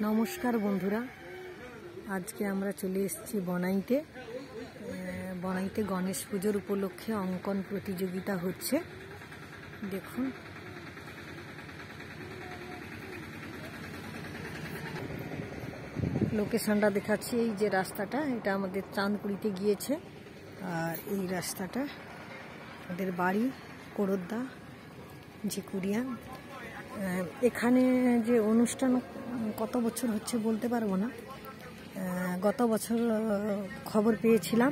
নমস্কার বন্ধুরা, আজকে আমরা চলে এসেছি বনাইতে। বনাইতে গণেশ পুজোর উপলক্ষে অঙ্কন প্রতিযোগিতা হচ্ছে। দেখুন, লোকেশনটা দেখাচ্ছি। এই যে রাস্তাটা, এটা আমাদের চাঁদপুরিতে গিয়েছে, আর এই রাস্তাটা আমাদের বাড়ি কোড়দ্দা ঝিকুরিয়া। এখানে যে অনুষ্ঠান কত বছর হচ্ছে বলতে পারবো না। গত বছর খবর পেয়েছিলাম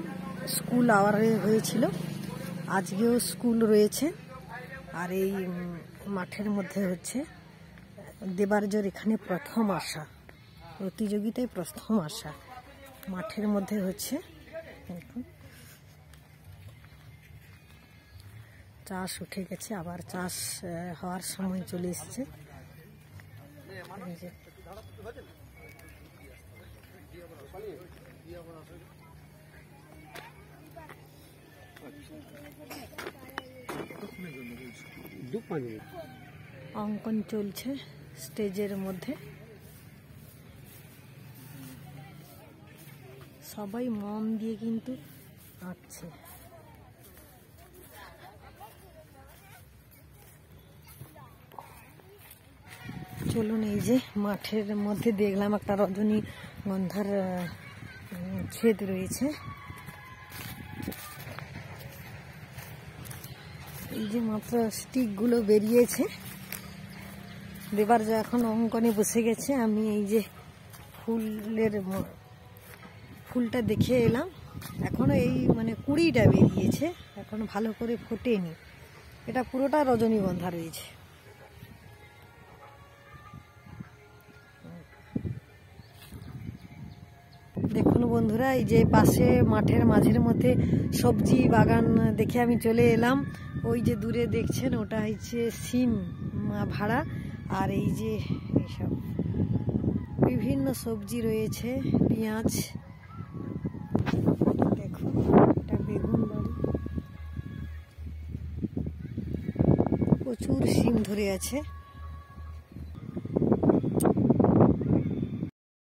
স্কুল আওয়ারে হয়েছিল, আজকেও স্কুল রয়েছে। আর এই মাঠের মধ্যে হচ্ছে দেবার্যর এখানে প্রথম আসা, প্রতিযোগিতায় প্রথম আসা মাঠের মধ্যে হচ্ছে। চাষ উঠে গেছে, আবার চাষ হওয়ার সময় চলে এসছে। অঙ্কন চলছে স্টেজের মধ্যে, সবাই মন দিয়ে কিন্তু আঁকছে। চলুন, এই যে মাঠের মধ্যে দেখলাম একটা রজনীগন্ধার ছেদ রয়েছে। এই যে মাত্র স্টিকগুলো বেরিয়েছে, দেবার্য এখন অঙ্কনে বসে গেছে। আমি এই যে ফুলটা দেখে এলাম, এখনো এই কুড়িটা বেরিয়েছে, এখনো ভালো করে ফোটেনি। এটা পুরোটা রজনীগন্ধা রয়েছে। দেখুন বন্ধুরা, এই যে পাশে মাঠের মাঝের মধ্যে সবজি বাগান দেখে আমি চলে এলাম। ওই যে দূরে দেখছেন, ওটা হচ্ছে সিম ভাড়া। আর এই যে এইসব বিভিন্ন সবজি রয়েছে, পেঁয়াজ, দেখুন এটা বেগুন বাড়ি, প্রচুর সিম ধরে আছে।